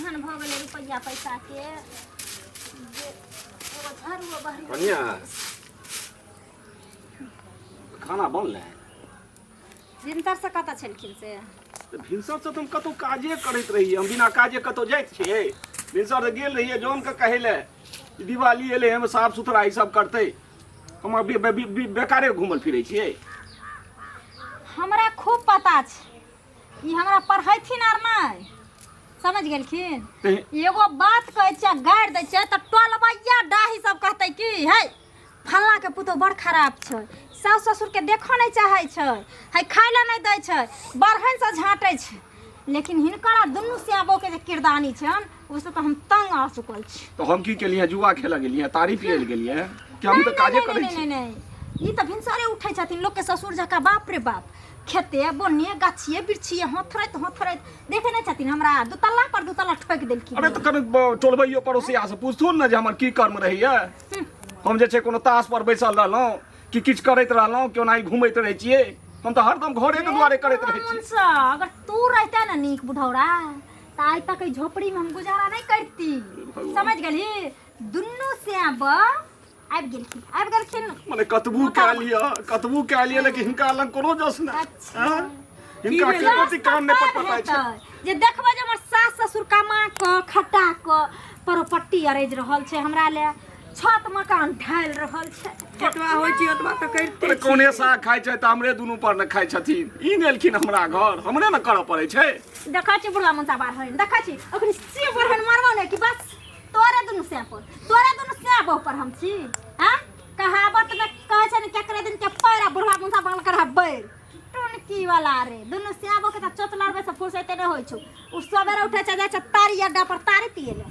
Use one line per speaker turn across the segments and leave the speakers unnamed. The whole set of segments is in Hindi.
एहन भ गेलै रुपैया पैसा के जे एगो झरुआ बहरी
कनिया खाना बनले
जिनतर से कत छलखिन से
भिनसर से तुम कतौ काजे करैत रहिए हम बिना काजे कतौ जाइत छियै भिनसर गेल रहिए जौन के कहै ले दिवाली एले हम साफ सुथरा ई सब करते हम बेकारे घूमल फिरै छियै
हमरा खूब पता छै ई हमरा पढ़ैथिन आर नहीं समझ गेलखिन एगो बात कहै छै गाड़ दै छै त टोलबैया डाही सब कहतै की हे फल्ला के पुतो बड़ खराब छै सास ससुर के देखो नहीं चाहे छै है खाय ला नहीं दै छै बरहन से झाँटै छै लेकिन हिनकर दुनू सियाबो के जे किरदानी छन उससे तो हम तंग आ चुकल छी
तो हम की केलिए जुआ खेला गेलिए तारी पिए गेलिए कि हम तो काजे करै छी
नहीं ई तो भिनसरे उठै छथिन लोग के ससुर जका बाप रे बाप खेते बोनिए गाछिए बिरछिए हथरैत देखे नहीं छथिन हमरा दुतल्ला पर दुतल्ला ठोक देलखिन
अरे तो कने टोलबैयो पड़ोसिया से पूछथुन न जे हमर की कर्म रहिए हम जे छै कोनो तास पर बैसल रहलौं कि किछ करैत रहलौं क्यों नहीं घुमैत रहै छियै हम तो हरदम घरे के दुआरे करैत रहै छी
अगर तू रहते ना नीक बुढ़ौरा त आज तक झोपड़ी में हम गुजारा नहीं करती समझ गेली दुन्नू से आबि गेलखिन
माने कतबू कह लिया लेकिन हिनका लंग कोनो जस ना
अच्छा
हिनका के कथि काम ने पता छै
जे देखबे जे हमर सास ससुर कमा क खटा क प्रॉपर्टी अरेज रहल छै हमरा ले छत मकान ढाल रहल छै
केतवा होय छी ओतबा त करते
कोने सा खाय छै त हमरे दुनू पर न खाय छथिन ई नेलखिन हमरा घर हमरे न करऽ पड़ै छै
देखा छी बुढ़ा मुंसा बार है देखा छी ओकरी से बरहन मारबो ने कि बस तोरे दुनू से पर हम छी हां कहावत में कहै छै ने केकरे दिन के पैरा बुढ़ा मुंसा बाल कर बैर टुनकी वाला रे दुनू से के त चोट लड़बे से फुर्सते न होय छै उ सबेरे उठै छै जाय छै तारी अड्डा पर तारी पिए ले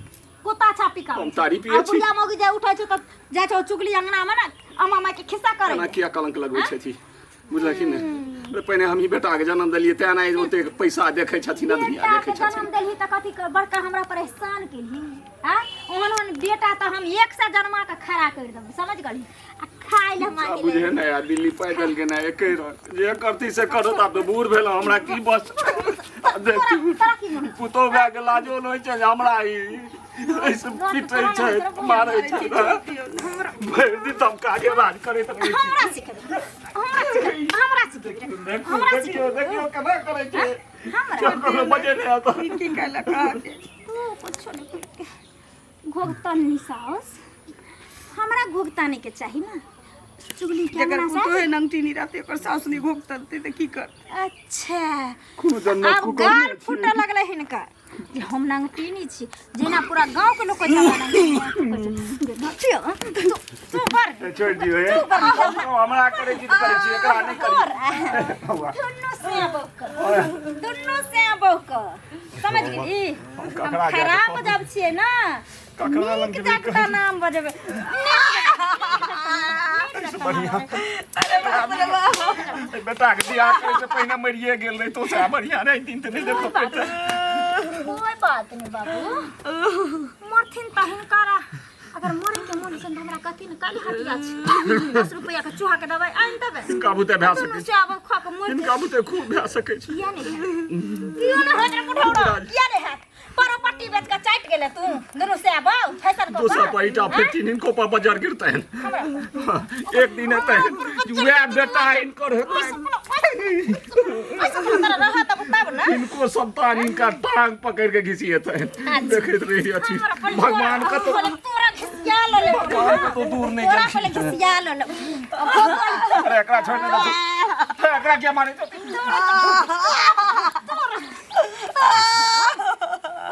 कुत्ता छापी का
हम तारी पिए छी
बुढ़िया मौगी जे उठै छै त जाय छै चुगली अंगना में ना अम्मा माय के खिस्सा करे
ना किया कलंक लगबै छथि बुझलखिन ने पहिने हम ही बेटा के जन्म देलिए तें नहीं ओते पैसा देखै छथिन अधिया देखै छथिन
जन्म देली त कथि बड़का हमरा पर एहसान केली हां ओहन बेटा त हम एक से जन्मा के खड़ा कर देब समझ गली आ खाइ ले मांगे
बुझे नहीं आ दिल्ली पैदल के ना एके जे करती से करत अब तो बूढ़ भेल हमरा की बस पुतो भए के लाजो न होय छै हमरा ई ऐसे पिटै छै मारै छै भरि दिन हम काजे राज करैत रहै छी
हमरा
देखियो केना करै छै हमरा मजे नहीं आता
की कहला का के
तू कुछ नहीं घोगतन निसास हमरा घोगताने के चाहिए ना चुगली के
जकर
हमरा
पुतो
से
है नंगटी नहीं रहते ओकर सास नहीं भोगतते त की कर
अच्छा
खुदन
अब गाल फुटे लगले हिनका जे हम नंगटी नहीं छी जेना पूरा गांव के लोग जाला नंगटी तू बर
छोड़ दियो हे हमरा करे की करे छी एकरा नहीं करी
दुन्नू से बक समझ गेली हम खराब जब छिए ना
ककरा लंग
नीक जगता नाम बजबे
बढ़िया बेटा के बियाह करे से पहले मरिए गेल रही तो से बढ़िया नहीं दिन ते नहीं देखो बेटा
कोई बात नहीं बाबू मरथिन त हिनकारा अगर मरे के मन से हमरा कथि न काली हटिया छै 10 रुपया के चूहा के दवाई आइन देबे
इनका बुते भए सकै छै
चावल खा के मर
इनका बुते खूब भए सकै छै
किया नहीं बुढ़ौड़ा किया नहीं है प्रॉपर्टी बेच के चाट गेले तू दुनु से आबो फैसल को
दूसरा पैटा फिर इनको पर बाजार गिरता है एक दिन आता है वे बेटा इनको इनको संतान इनका टांग पकड़ के घिसिएता है देखत रही अच्छी भगवान का तो
तोरा घिसिया ले
भगवान का तो दूर नहीं
तोरा पहले घिसिया ले
अरे एकरा छोड़ दे एकरा क्या मारे तो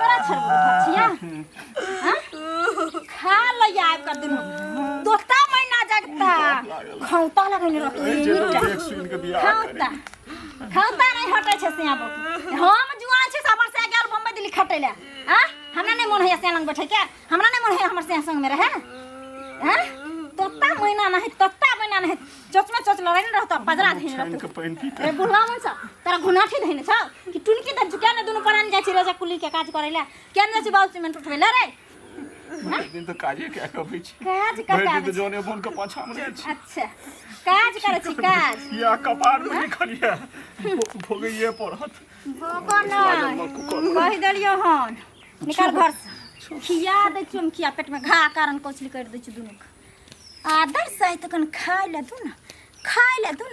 तोरा छोड़ भछिया हां खा ल याब कर दुनु दोता महीना जगता खौता लगैले रहते खौता नहीं हटे छै से आबो हम जुआ छै हमर से गेल बम्बई दिल्ली खटैले हां हमरा नहीं मन है से लंग बैठे के हमरा नहीं मन है हमर से संग में रहे हां तोता महीना नहीं चोच में चोच लड़ाई रहता पजरा धइन रहता ए बुढ़वा मन सा तोरा गुनाठी धइन छ कि टुनकी द जुका ने दुनु परान जाय छी रोजा कुली के काज करैला केन जाय छी बाउ सीमेंट उठबे ले रे
दिन तो काजे क्या कबै छी
काज करता
दिन तो जोने बोन के पाछा में रहे छी
अच्छा काज करे छी काज
या कपार में लिखलिए भोगइए पड़त
भोगो न कहि देलियो हन निकाल घर से खिया दे चुमकिया पेट में घा कारण कोचली कर दे छु दुनु आदर से तो कन खाइ ले दू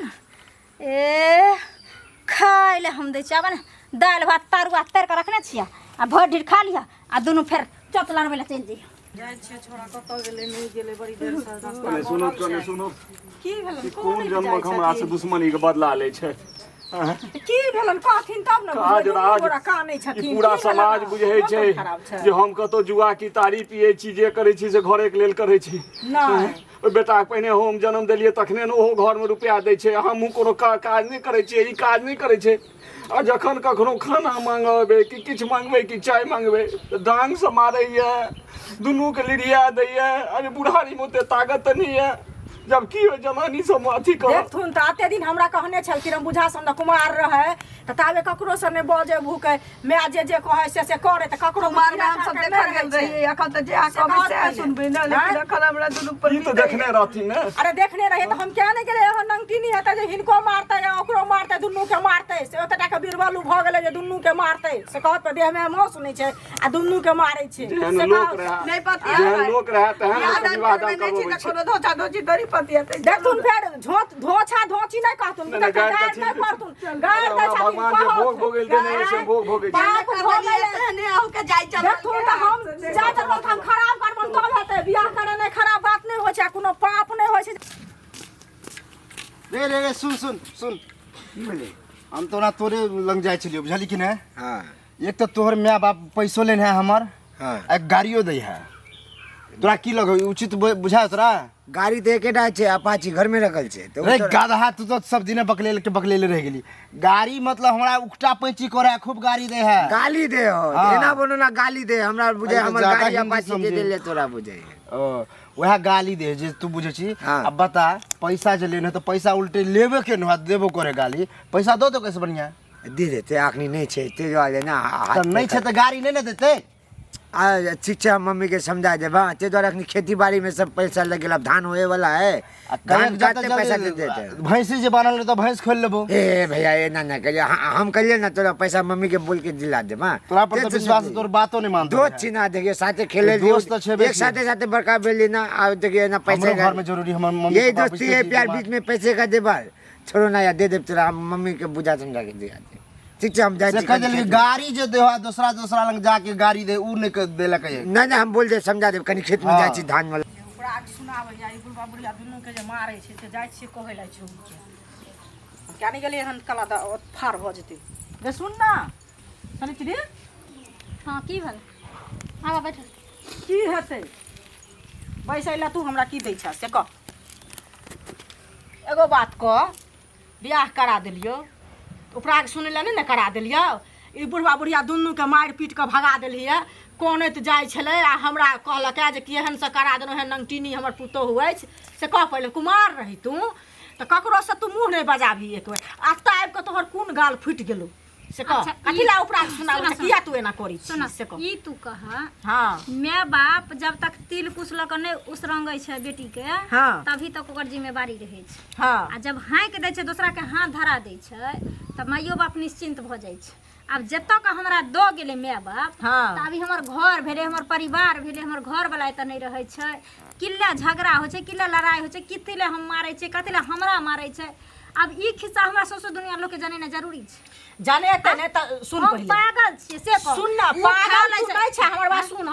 ना ए खाइ ले हम दे चावन दाल भात तरुआ तर के रखने छिया आ भर ढीर खा लिया आ दुनु फेर चोतला वाला चल जाई
जाय छै छोरा कत गेलै नहीं गेलै बड़ी देर से
कने सुनो
की भेलन
कोन जन्म हमरा से दुश्मनी के बदला ले छै
की भेलन कहथिन तब न
काज राज
पूरा कानै छथिन
पूरा समाज बुझै छै जे हम कतो जुआ की तारी पिए छी जे करै छी से घरे के लेल करै छी
नहीं
ओ बेटा पहिने हम जन्म देलिए तखने न ओहो घर में रुपया दै छै हमहू कोनो काज नहीं करै छी ई काज नहीं करै छै आ जखन कखनो खाना मांगबै कि किछु मांगबै कि चाय मांगबै तऽ डांग से मारैया दुनू के लिरिया दैया अरे बुढ़ारी में ओते ताकत नहीं है जब की हो जवानी सब अथी कर
देखथुन त आते दिन हमरा कहने छलखिन हम बुझा समझ कुमार रहे त ताबे ककरो से ने बजे भूके मैं जे कहे से करे त ककरो मार में हम सब देखल गेल रही अखन त जे कहबै से सुनबै न लेकिन अखन हमरा दुनु पर
ई तो देखने रहथिन ने
अरे देखने रहे त हम क्या नहीं गेले हो नंगटीनी है त जे हिनको मारते या ओकरो मारते दुनु के मारते से ओतटा के बीरबलू भ गेले जे दुनु के मारते से कहत पर देह में मोह सुनै छै आ दुनु के मारै छै
जेहन लोक रहा
नहीं पति
जेहन लोक रहा तेहन विवाह दान करबै छै
कोनो धोचा धोची गरी पति है देखथुन फेर धोछा धोची नहीं कहथुन
नहीं गाड़ नहीं करथुन गाड़ दै छथिन भगवान जे भोग भोगेल देने से भोग भोगे
पाप भोगेल ने आउ के जाय चल देखथुन त हम जाय चल हम खराब करबन तब हेतै बियाह करे नहीं खराब बात नहीं होय छै कोनो पाप नहीं होय छै
रे सुन की बोले हम तो ना तोरे लग जाय छलियो बुझली कि ने
हाँ
एक तो तोहर माय बाप पैसो लेने है हमर
हाँ
एक गाड़ियो दै है तोरा की लगे उचित बुझा तोरा
गाड़ी तो एकेटा छै अपाची घर में रखल छै तो
रे गाधा तू तो सब दिन बकलेले रह गेली गाड़ी मतलब हमरा उकटा पैंची करे खूब गाड़ी दे है
गाली दे हो
हाँ।
एना बोलो ना गाली दे हमरा बुझे
अरे तो
हमर
ज्यादा
गाड़ी
हिंदी
अपाची दे
समझे।
देले तोरा बुझे
ओ वह गाली दे जे तू बुझे छी
हाँ।
अब बता पैसा जे लेने तो पैसा उल्टे लेबे के न देबो करे गाली पैसा दो तो कैसे बढ़िया
दे देते आखनी नहीं छै ते वाले ना
तो नहीं छे तो गाड़ी नहीं न देते
आ शिक्षा मम्मी के समझा दे बा ते द्वारा अपनी खेती बाड़ी में सब पैसा लगे अब धान होए वाला है धान काटते पैसा दे देते
भैंसी जे बनल तो भैंस खोल लेबो
ए भैया ए ना करिए हम करिए ना तोरा पैसा मम्मी के बोल के दिला दे बा
तोरा पर तो विश्वास है, तोर बातो नहीं मानतो
दोस्त चिना देखिए साथे खेले
दोस्त तो छेबे
एक साथे साथे बड़का बेली ना आ देखिए ना पैसे
हमरो घर में जरूरी हमर मम्मी
यही
पापा
दोस्ती
पैसे
है
दे
प्यार
देबा।
बीच में पैसे का दे बार छोड़ो ना यार दे दे तेरा मम्मी के बुझा समझा के दिया दे ठीक है हम जाए
से कह देली गाड़ी जे देवा दूसरा लंग जाके गाड़ी दे उ नहीं देला कहे
नहीं हम बोल दे समझा दे कनी खेत में
हाँ।
जाए छी धान वाला
ओकरा सुनाबै या ई बुढ़बा बुढ़िया दुनू के जे मारै छै से जाय छियै कहै लै छै क्या नहीं गेलिए हन कला फार हो जेतै रे सुन ना सुनै छी रे
हां की भेल आवा बैठ
की हेतै बैसै ला तू हमरा की दै छ से कह एगो बात कह बियाह करा देलियो ओकरा सुनै ला नहीं करा देलियो ई बुढ़वा बुढ़िया दुनू के मारि पीट के भगा देलिए कोनैत जाइ छलै आ हमरा कहलक जे केहन से करा देलहुँ एहन नंगटीनी हमर पुतोहु अछि से कह पहिले कुमार रही तू तऽ ककरो से तू मुँह नहीं बजाबही एक बेर आब आबि कऽ तोहर कोन गाल फुटि गेलौ से कह
अच्छा,
कथी ला उपरा सुनाउ
सुना,
किया तू एना करी
सुन
से कह
ई तू कहा
हाँ
माय बाप जब तक तिल कुसलक नहीं उसरंगै छै बेटी के
हाँ।
तभी तक ओकर जिम्मेवारी रहै छै
हाँ
आ जब हाँकि दै छै दोसरा के हाथ धरा दै छै तब माइयो बाप निश्चिंत भऽ जाइ छै आब जतऽ का हमरा दऽ गेलै माय बाप
हाँ।
तऽ अभी हमर घर भेलै हमर परिवार भेलै हमर घर वाला एतऽ नहीं रहै छै किल्ला झगड़ा होइ छै किल्ला लड़ाई होइ छै कथी ले हम मारै छै कथी ले हमरा मारै छै अब ई खिस्सा हमरा सौंसे दुनिया लोग के जानेना जरूरी छै
जाने त ने त सुन
हम
पहिले
पागल छियै से कह
सुन ना पागल नहीं छै हमर बात सुन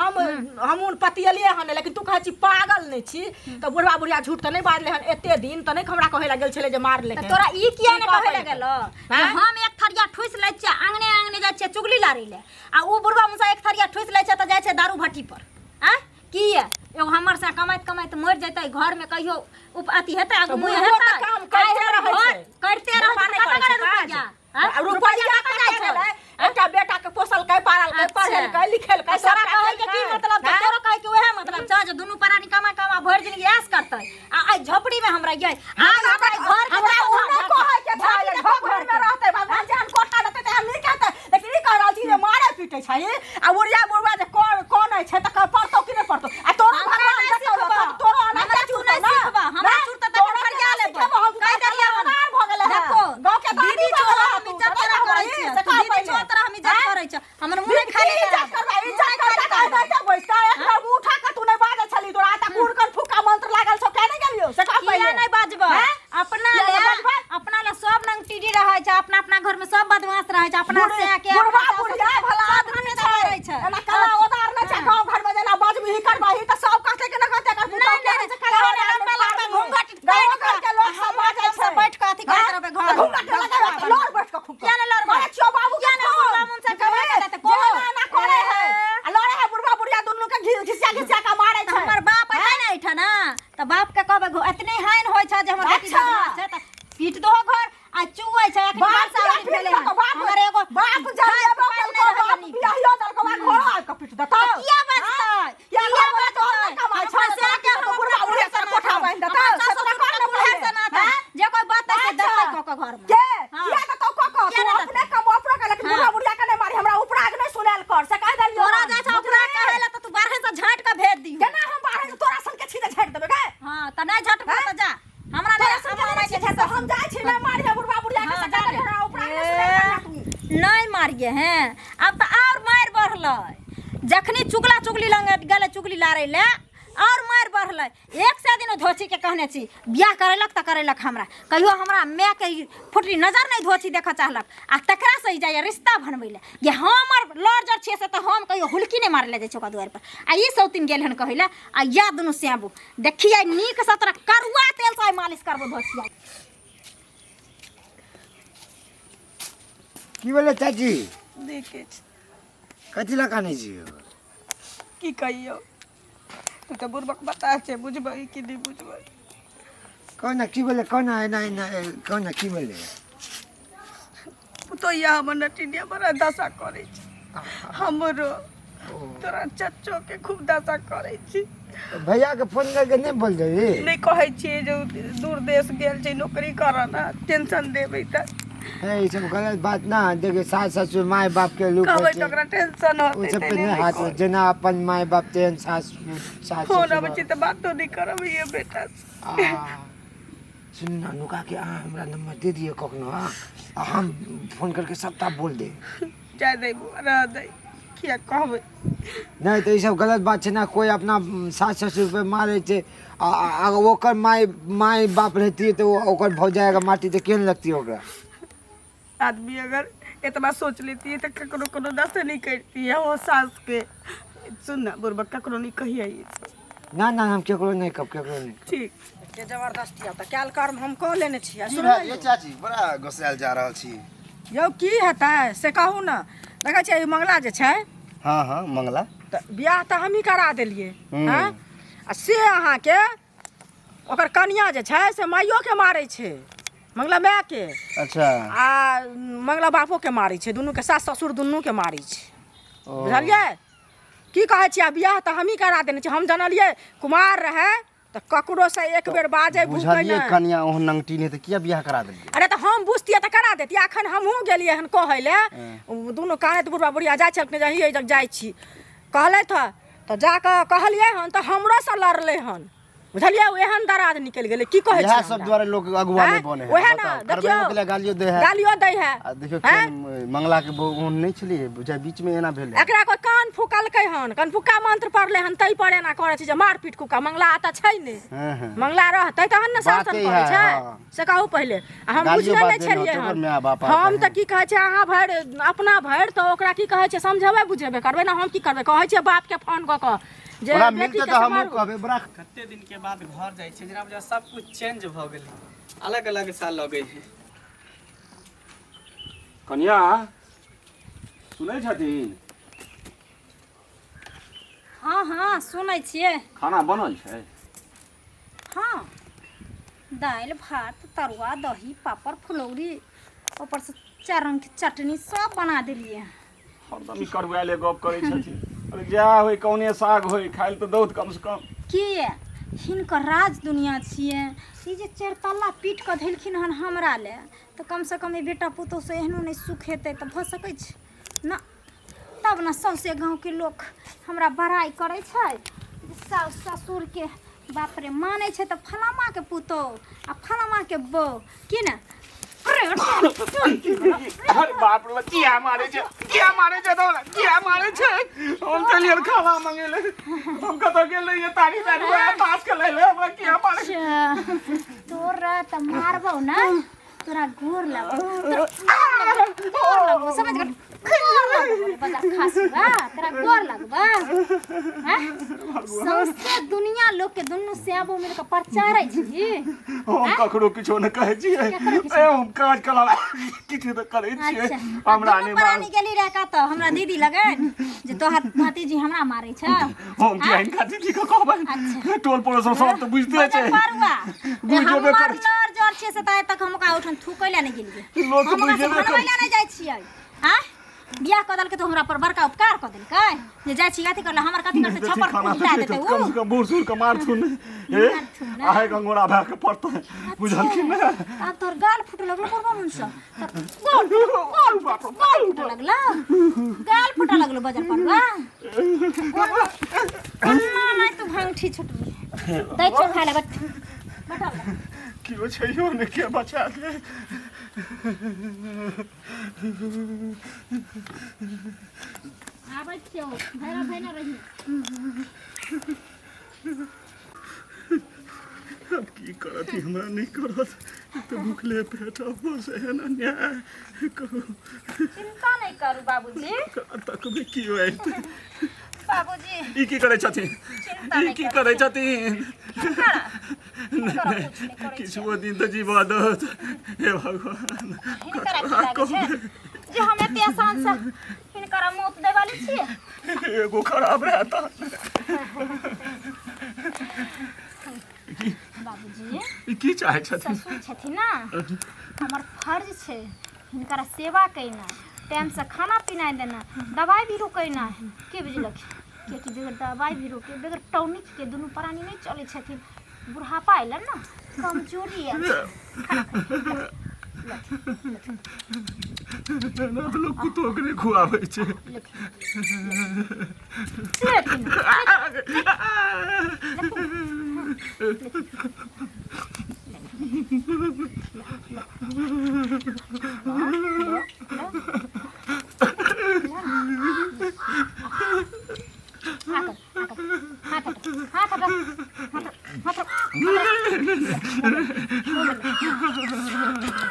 हम उन पतियलिए हन लेकिन तू कहै छी पागल नहीं छी त बुढ़वा बुढ़िया झूठ त नहीं बाजले हन एते दिन त नहीं हमरा कहै ला गेल छले जे मार ले
तोरा ई किया ने कहै
लगे
लगल हम एक थरिया ठुस लै छियै आंगने आंगने जाइ छियै चुगली लारै ले आ उ बुढ़वा मुसा एक थरिया ठुस लै छै त जाइ छै दारू भट्टी पर आ की है एगो हमर से कमाइत कमाइत मर जैतै घर में कहियो अथी हेतै आगू मुँह
मुँहो
हेतै
त काम करते रहै छै
करते रहै
रुपैया कतै छलै एकटा बेटा के पोसलकै पाललकै पढ़ेलकै लिखेलकै
तोरा कहै के की मतलब छै तोरा कहै के ओहे मतलब छै जे दुनू प्राणी कमा कमा भर जिंदगी ऐश करतै आ आई झोपड़ी में हमरा गई आज हमरा घर
हमरा उन्ने कहै के छै घर में रहतै भगवान जान कोठा देतै त हम नहीं कहतै लेकिन ई कह रहल छी जे मारे पीटे छै आ बुढ़िया बुढ़वा जे कोन छै त पढ़तौ कि नहीं पढ़तौ आ तोरो भगवान जतौ तोरो हमरा चूर नहीं सीखबा हमरा चूर त तोरो फरिया लेबो कह देलिया मार भ गेलै देखो गांव के दीदी छोरा हम इज्जत करै छी दीदी छोरा हम इज्जत करै छी हमर मुंह खाली इज्जत करबा
त बाप के कहबे इतने हाइन होय छ जे हमर बेटी
अच्छा।
बदमाश छै त पीट दो घर आ चुवै छै अखन
बाप
5 साल भेले हमर एगो
बाप जाबे बाप बियाहियो दल को घर आ के पीट देता
किया बचतै
किया बचतै कमाई
अच्छा से के हम
बुढ़ा बुढ़े से कोठा बांध देता
ससुर कर के बुढ़ा से ना जे कोई बात है से देखै क घर में
के किया के क तू अपने कम ऊपर के लेकिन बुढ़ा बुढ़िया के नहीं मारी हमरा ऊपर आग नहीं सुनाल कर से कह दलियो
तोरा जा छ ओकरा कहेला त तू बाहर से झाट के भेज दी
केना हम बाहर से तोरा सन के छीने झाड़ देबे के
हां त नहीं झट त जा हमरा
तोरा
नहीं
सन के छीने से हम जाय छी ना मारी बुढ़ा बुढ़िया के सजा दे हमरा ऊपर आग नहीं सुनाल तू
नहीं मारिए हैं अब तो और मार बढ़लै जखनी चुगला चुगली लंग गले चुगली लारे ले और मार बढ़लै एक से दिन धोची के कहने छी बियाह करेलक त करेलक हमरा कहियो हमरा मैं के फुटली नजर नहीं धोची देखा चाहलक आ तकरा से जाय रिश्ता बनबै ले ये हमर लड़ जड़ छे से त हम कहियो हुलकी नहीं मारे ले जाय छोका द्वार पर आ ई सौतिन गेल हन कहिला आ या दुनु सेबू देखिए नीक सतरा करुआ तेल से मालिश करबो धोचिया
की बोले चाची
देखे
कथी लगाने छी
की कहियो तू तो बुढ़बक बता छे बुझबै कि नहीं बुझबै
कौन की बोले कौन है ना कौन की बोले
तो या हमर नटिनिया बड़ा दशा करे छै हमरो तोरा चच्चो के खूब दशा करे छै
भैया के फोन करके नहीं बोल दे
नहीं कहै छियै जो दूर देश गेल छै नौकरी करऽ ना टेंशन देबै त
ये सब गलत बात ना देखे सास ससुर माय बाप के लोग
कहबै
होते
तो ओकरा टेंशन
वो
होतै
सब पे नहीं हाथ हो। जना अपन माय बाप तेन सास सास
फोन
ससुर
अब छै त बातो नहीं करब ये बेटा
सुन ना नुका के हमरा नंबर दे दिए कखनो हम फोन करके सबटा बोल दे
जाय दे रह दे किया कहबै
नहीं तो ये सब गलत बात है ना कोई अपना सास ससुर पे मारे थे ओकर माय बाप रहती है तो ओकर भौजाएगा माटी तो केन लगती होगा
आदमी अगर इतना सोच लेती है तो ककरो कोनो दस नहीं करती है वो सास के सुन ना बुढ़बक ककरो नहीं कहिए
ना ना हम केकरो नहीं कब केकरो नहीं
ठीक
के जबरदस्ती अब काल कर्म हम कह लेने छियै
की भए ये चाची बड़ा गोसाल जा रहल छी
यौ की हेतै से कहू ने देखै छियै ई मंगला जे छै
हाँ हाँ मंगला
तऽ बियाह तऽ हमही करा देलियै
हम्म।
हैं आ से अहाँके ओकर कनिया जे छै से माइयो के मारै छै मंगला माय के
अच्छा
आ मंगला बापो के मारै छै दुनू के सास ससुर दुनू के मारै छै
ओ।
बुझलियै की कहै छियै बियाह तऽ हमही करा देने छियै हम जनलियै कुमार रहै तऽ ककरो से एक बेर बाजै भूकै
बुझलिए
नहि
कन्या ओहन नंगटी नहीं तो किया बियाह करा दिलिए
अरे तो हम बुझतियै तऽ करा देतियै अखन हमहूँ गेलियै हन कहै लए दुनू कानैत बुढ़बा बुढ़िया जाइ छलखिन जे हिये जग जाइ छी कहलथि हँ तऽ जाकऽ कहलियै हन तऽ हमरो से लड़लै हन बुझलियै एहन दराज निकलि गेलै की कहै
यह
छी
सब द्वारा लोग अगुआ नहीं बने
ओहे ना देखियौ
गालियो दे है
गालियो दै है
आ देखियो
हैं?
मंगला के ओहन नहीं छलिए बुझा बीच में एना भेल
एकरा कोई कान फुकलकै हन कान फुक्का मंत्र पढ़ले हन तै पर एना करै छै जे मार पीट कुक्का मंगला आता छै ने
हां
मंगला रहतै तहन ने शासन
बाते
करै
है,
छै
हाँ।
से कहू पहिले आ हम
गालियो
बुझले
बात
नहि
देने
छलियै
होतै,
हन
ओकर माय बाप
हम
आता
तऽ की कहै छै अहाँ भरि अपना भरि तऽ ओकरा की कहै छै समझेबै बुझेबै करबै ना हम की करबै कहै छियै बाप के फोन कऽ कऽ जे
ओकरा
बेटी
मिलते
के
तो हमहू
समारोह
कहबे बड़ा
कते दिन के बाद घर जाइ छै जेना वजह सब कुछ चेंज भ गेलै अलग अलग सा लगे है
कन्या सुनै छथिन
हाँ हाँ सुनै छियै
खाना बनल छै
हाँ दालि भात तरुआ दही पापड़ फुलौरी ऊपर से 4 रंग के चटनी सब बना देलिए
हरदम ई करवाले गप करै छथिन अरे जा होय कौने साग होय खाइल तऽ दौत कम से कम
की हिनकर राज दुनिया छियै ई जे 4 तल्ला पीट कऽ धेलखिन हन हमरा ले तऽ कम से कम ई बेटा पुतोह से एहनो नहि सुख हेतै तऽ भऽ सकै छै ना तब ना सौसे गाँव के लोग हमरा बड़ाई करै छै सास ससुर के बाप रे मानै छै तऽ फलामा के पुतोह आ फलामा के बहू की ना
अरे बाप रे किया मारे छै तो किया मारे छै हम चलिए खाना मंगेले हम कत गेल ये तारी तास के ले हमरा किया मारे
तोरा त मारबो ना तोरा गोर लगो समझ गए तेरा गोर लगबा सौंसे दुनिया लोग के दुनू सेबो मिल के प्रचार छी
हम ककरो किछो न कहै छियै हम काज कलावा किछु त करै छियै हमरा ने
पानी गेली रे का त हमरा दीदी लगन जे तोहर भतीजी हमरा मारै छ
हम कि आइन का दीदी को कहबै टोल पड़ोस सब त बुझते छै बुझबे करै छै
नर जोर छै से ताय तक हम का उठन थुकैला नै गेलियै
लोग के बुझबे करै
नै जाइ छियै हां बियाह क देलकै तो हमरा पर बड़का उपकार क देलकै जे जाइ छी अथी करले हमर कथी करते छप्पर उठा देते उ
कम से कम बूढ़ सूढ़ के मारथुन ए आहे गंगोरा भा के पड़त बुझलखिन ना
अब तोर गाल फुट लगलो करबा मुनसा गाल फुट लगला गाल फुट लगलो बाजार परवा अन्ना नै तू भांगठी छुटली दै छ खाइला बटा
कियो छै यो ने के बचा दे
आबै छियौ भैरा भैना रही
अब की करत हमरा नहीं करत तो भूखले पेट बस है ना न्याय करो
चिंता नहीं करू बाबूजी
तक भी की होय
बाबूजी
ई की करे छथिन ई की करे छथिन किछु दिन तो जीवा दत हे भगवान
जे हम एते आसान से हिनकर मौत दे वाली छियै
एगो खराब रहता
बाबूजी
ई की चाहे छथिन
ससुर छथिन ना हमर फर्ज छै हिनकर सेवा कैना टाइम से खाना पीना देना दवाई भी रुकैना के बुझलक कि बगैर दवाई भी रुके बगैर टॉनिक के दुनू प्राणी नहीं चले छथिन बुढ़ापा आइलन ना कमजोरी है
ना लोग कुतो के खुआबै छै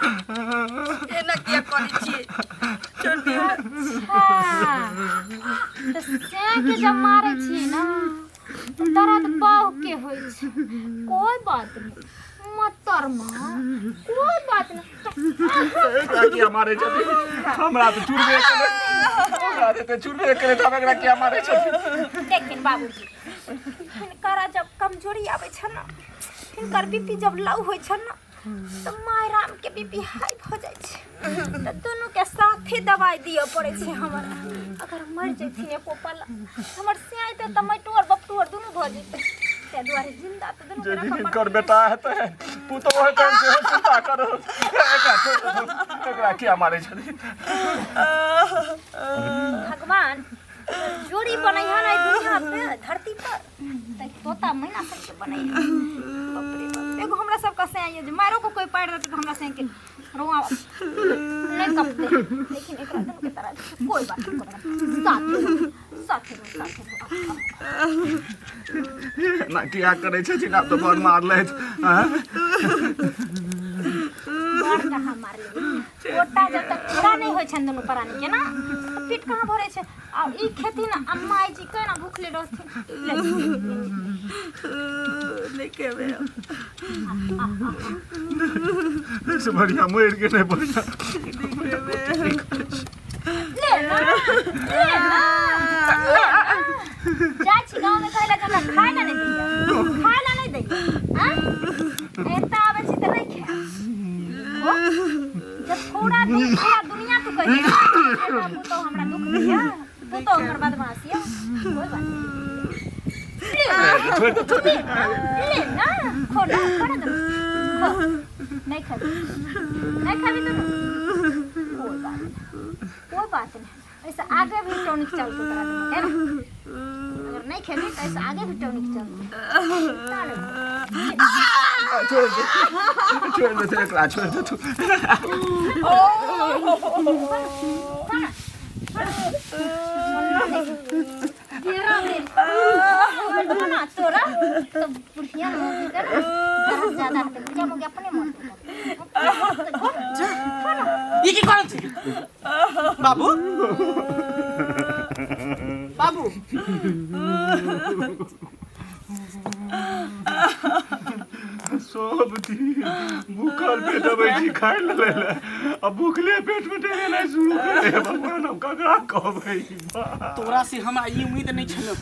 एना किया करै छी
के जब मारे छी ना तो दर्द बाहु के होय छै कोई बात नहीं मतर मां कोई बात नहीं
की हमारे छथिन हमरा तो चुरबे करे हमरा तो चुरबे करे त हमरा की हमारे छथिन
लेकिन बाबूजी हिनकर जब कमजोरी आबै छ ना हिनकर बीपी जब लो होय छ ना तो माय राम के बीपी हाई हो जाय छै तो दोनों के साथे दवाई दियो पड़े छै हमरा अगर मर जैथिन एको पल हमर सियाई त टमाटर बपटूर दोनों भ जेतै ते दुआरे जिंदा त दोनों के रखब
कर बेटा है तो पुतो है तो चिंता करो एकरा की हमारे छथिन
भगवान जोड़ी बनैहा ना दुनिया पे धरती पर त तोता मैना सब के बनैहा बाप रे बाप एगो हमरा सब का से जे मारो को कोई पाड़ देत त हमरा से के रोआ नहीं कपते लेकिन एकरा दोनों के तरह कोई बात नहीं करना साथ
ना क्या करे छथिन आप तो बहुत मार ले
मार कहाँ मार ले ओटा जब तक पूरा नहीं होय छन दोनों प्राणी के ना तो पेट कहाँ भरे छे आ ई खेती ना अम्मा जी के ना भूखले रहथिन
लेके बे
से बढ़िया मर के नहीं बढ़िया
ले ना जा छी गांव में कहला जब खाए ना नहीं दैया हां एता आवे छी त नहीं खा जब पूरा दुनिया तो कहे एता तो हमरा दुख दिया तो हमर बदमाशिया कोई बात नहीं ले ना खोला कर दो नहीं खाबी तो कोई बात नहीं ऐसा आगे भी टॉनिक चल के करा देंगे है ना अगर नहीं खेली तो ऐसा आगे भी टॉनिक
छोड़ दे तेरे क्लास छोड़ दे तू
ना तोरा तो बुढ़िया हो गया ज्यादा है बुढ़िया हो गया अपने मन
ये की करत छी बाबू बाबू
सब दिन भूखल पेट बैठी खाए ले अब भूखले पेट में टेने शुरू करे भगवान हम ककरा कहबै
तोरा से हमरा ई उम्मीद नहीं छलो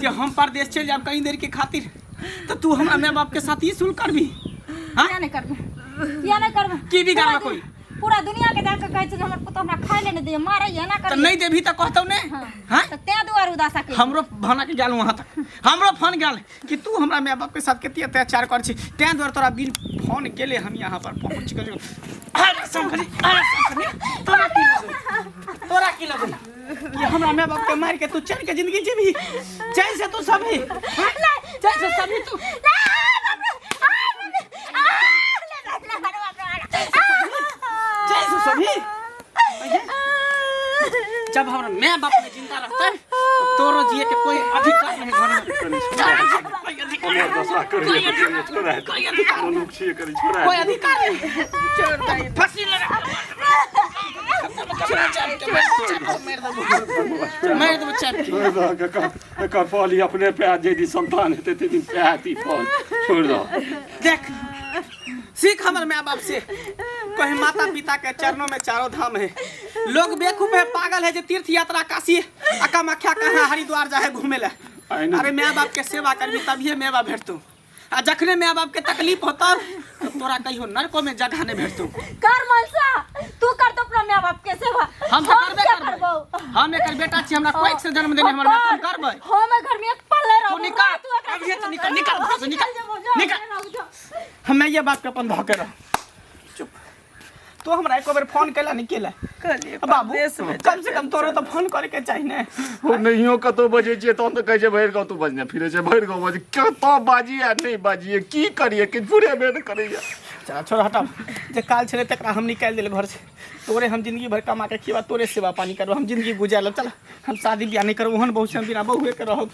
कि हम परदेश चल जाब कहीं देर के खातिर तो तू हमरा माय बाप के साथ ही सुल करबी हां
या नहीं करबे या नहीं करबे
की भी करबा कोई
पूरा दुनिया के देख के कहै छै हमर पुत हमरा खाए ले नहीं दे मारै या ना
तो
कर
नहीं देभी तो कहतौ ने हां
तो ते दुआर उदासा के
हमरो भाना के गेल वहां तक हमरो फोन गेल कि तू हमरा माय बाप के साथ केते अत्याचार कर छी तें द्वारा तोरा बिन फोन केले हम यहाँ पर पहुंच गेलियो अरे संखरी तोरा की लगल कि हमरा माय बाप के मार के तू चैन के जिंदगी जीबी चैन से तू सभी चैन से सभी तू चैन से सभी जब हमरा माय बाप में जिंदा रहते तो तोरो जिए के कोई अधिकार नहीं घर में कोई अधिकार नहीं फांसी लगा मार दो चाप
का फली अपने पे जे दिन संतान हेते ते दिन पे आती फल छोड़ दो
देख सीख हमर माय बाप से कहे माता पिता के चरणों में चारों धाम है लोग बेवकूफ है पागल है जो तीर्थ यात्रा काशी कामाख्या कहाँ हरिद्वार जाए घूमे ले अरे माय बाप के सेवा करबी तभी माय बाप भेटतौ आ जखने माय बाप के तकलीफ होता तो तोरा कहियो नरको में जगह नहीं भेटतौ
कर मनसा तू कर तो अपना माय बाप के सेवा
हम तो करबे करबो हम एकर बेटा छी हमरा कोई से जन्म देने हमर माय करबै
हम घर में एक पल्ले रहो
तू निकाल अभी तो निकाल निकाल घर से निकाल निकाल हम ये बात के अपन धके रह चुप तो हमरा एक बार फोन केला नहीं केला बाबू कम से कम तोरो तो फोन करे के चाहिए ने
हो नहियो कतो बजे छियै तहन तऽ कहै छै भरि गाँव तू बजने फिरे छै भरि गाँव बजे कतो बाजी आ नहीं बाजिए की करिए कि पूरे बेन करिए
चल छोड़ हटाओ जे काल छले तकरा हम निकाल देले घर से तोरे हम जिंदगी भर कमा के खिवा तोरे सेवा पानी करब हम जिंदगी गुजार लब चल हम शादी ब्याह नहीं करब ओहन बहु से हम बिना बहुए के रहब